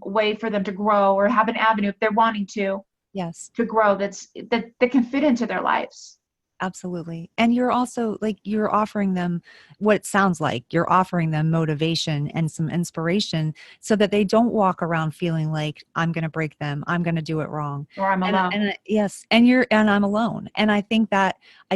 way for them to grow, or have an avenue if they're wanting to Yes. grow that can fit into their lives. Absolutely. And you're also like, you're offering them what it sounds like. You're offering them motivation and some inspiration so that they don't walk around feeling like I'm going to break them. I'm going to do it wrong. Or I'm alone. Yes. And I'm alone. And I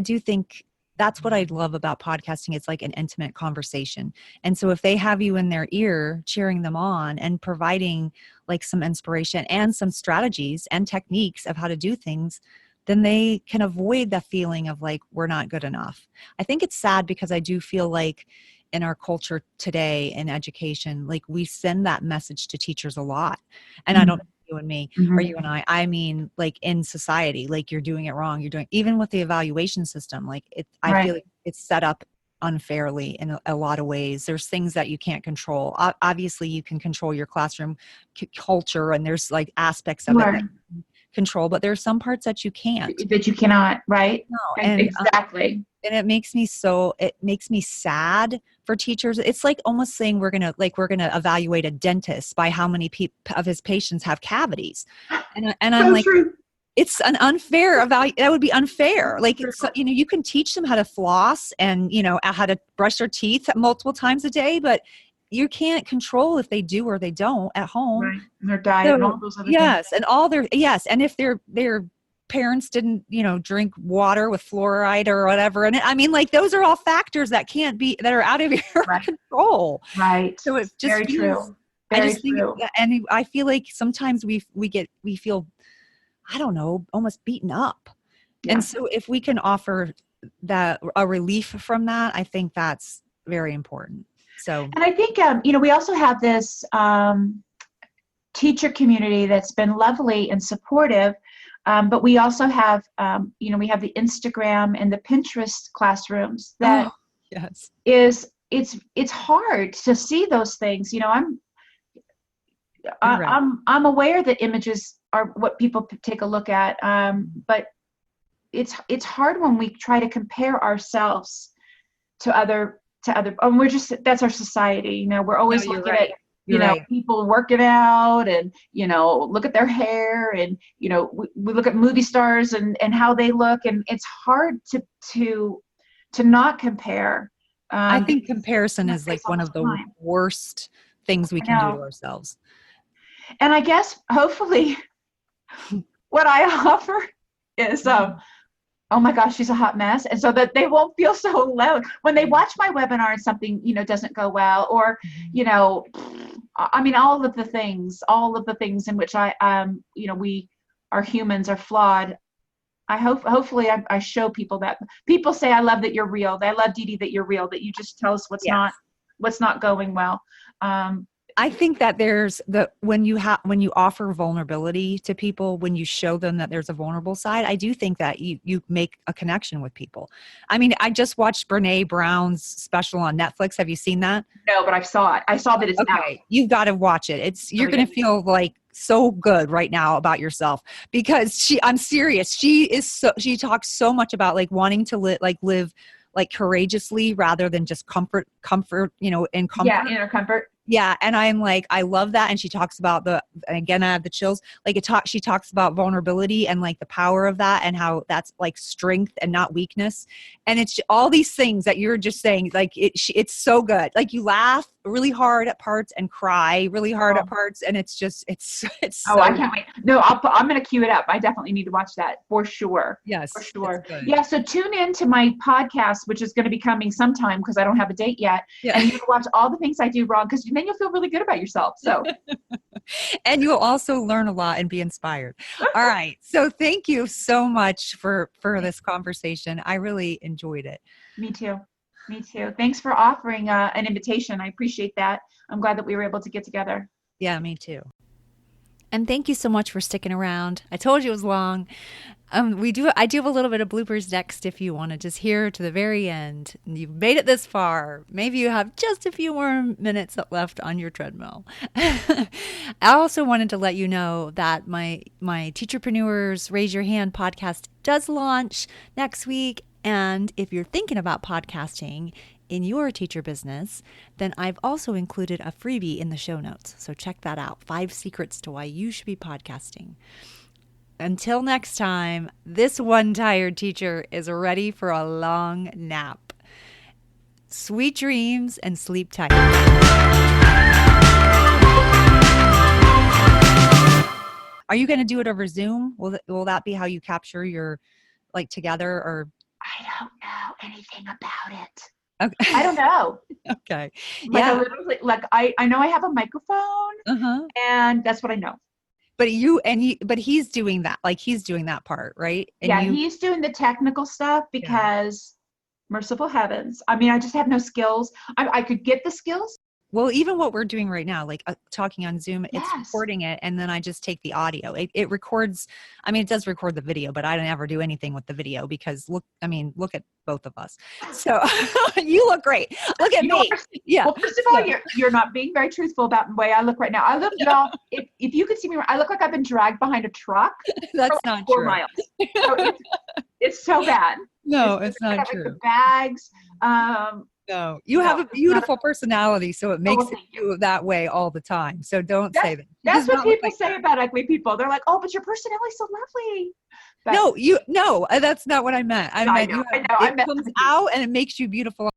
do think that's what I love about podcasting. It's like an intimate conversation. And so if they have you in their ear, cheering them on and providing like some inspiration and some strategies and techniques of how to do things, then they can avoid the feeling of like, we're not good enough. I think it's sad because I do feel like in our culture today in education, like we send that message to teachers a lot. And I don't know you and me or you and I mean, like in society, like you're doing it wrong. You're doing, even with the evaluation system, like I feel like it's set up unfairly in a lot of ways. There's things that you can't control. Obviously you can control your classroom culture, and there's like aspects of it that control, but there's some parts that you can't, that you cannot, right? No, and exactly. And it makes me sad for teachers. It's like almost saying we're gonna evaluate a dentist by how many of his patients have cavities, and I'm like, true. It's an unfair that would be unfair. Like, you can teach them how to floss and how to brush their teeth multiple times a day, but you can't control if they do or they don't at home. Right. And their diet and all those other things. And if their parents didn't, drink water with fluoride or whatever. And I mean, like, those are all factors that are out of your control. Right. So it's just very true. Very true. And I feel like sometimes we feel, I don't know, almost beaten up. Yeah. And so if we can offer a relief from that, I think that's very important. So, and I think, we also have this teacher community that's been lovely and supportive, but we also have, we have the Instagram and the Pinterest classrooms that it's hard to see those things. I'm aware that images are what people take a look at, but it's hard when we try to compare ourselves to other, that's our society. We're always looking at, people working out and, look at their hair and, we look at movie stars and how they look, and it's hard to not compare. I think comparison is like one of the worst things we can do to ourselves. And I guess hopefully what I offer is, oh my gosh, she's a hot mess. And so that they won't feel so alone when they watch my webinar and something, doesn't go well, or, all of the things in which we are humans, are flawed. Hopefully I show people that. People say, I love that you're real. I love, Deedee, that you're real, that you just tell us what's not going well. I think that when you offer vulnerability to people, when you show them that there's a vulnerable side, I do think that you make a connection with people. I mean, I just watched Brene Brown's special on Netflix. Have you seen that? No, but I saw it. I saw that it's out. You've got to watch it. You're going to feel like so good right now about yourself, because I'm serious. She talks so much about like wanting to live like courageously rather than just comfort, in comfort. Yeah, inner comfort. Yeah. And I'm like, I love that. And she talks about again, I have the chills. Like she talks about vulnerability and like the power of that, and how that's like strength and not weakness. And it's all these things that you're just saying, like it's so good. Like you laugh really hard at parts and cry really hard at parts. And it's so I can't wait. No, I'm going to queue it up. I definitely need to watch that for sure. Yes. For sure. Yeah. So tune in to my podcast, which is going to be coming sometime because I don't have a date yet. Yeah. And you can watch all the things I do wrong, because then you'll feel really good about yourself. So, and you'll also learn a lot and be inspired. All right. So thank you so much for this conversation. I really enjoyed it. Me too. Thanks for offering an invitation. I appreciate that. I'm glad that we were able to get together. Yeah, me too. And thank you so much for sticking around. I told you it was long. I do have a little bit of bloopers next if you want to just hear to the very end. You've made it this far. Maybe you have just a few more minutes left on your treadmill. I also wanted to let you know that my Teacherpreneurs Raise Your Hand podcast does launch next week. And if you're thinking about podcasting in your teacher business, then I've also included a freebie in the show notes. So check that out. 5 secrets to why you should be podcasting. Until next time, this one tired teacher is ready for a long nap. Sweet dreams and sleep tight. Are you going to do it over Zoom? Will that be how you capture your together or? I don't know anything about it. Okay. I don't know. Okay. Yeah. I know I have a microphone, and that's what I know. But he's doing that. He's doing that part, right? And he's doing the technical stuff because merciful heavens. I mean, I just have no skills. I could get the skills. Well, even what we're doing right now, talking on Zoom, it's recording it, and then I just take the audio. It records. I mean, it does record the video, but I don't ever do anything with the video because look at both of us. So you look great. Look at me. Yeah. Well, first of all, you're not being very truthful about the way I look right now. I look, y'all. If you could see me, I look like I've been dragged behind a truck. That's not 4 true. miles. So it's so bad. No, it's not true. The bags. No, you have a beautiful personality, so it makes you that way all the time. So don't say that. That's what people say about ugly people. They're like, "Oh, but your personality's so lovely." But no, that's not what I meant. I meant it comes out and it makes you beautiful.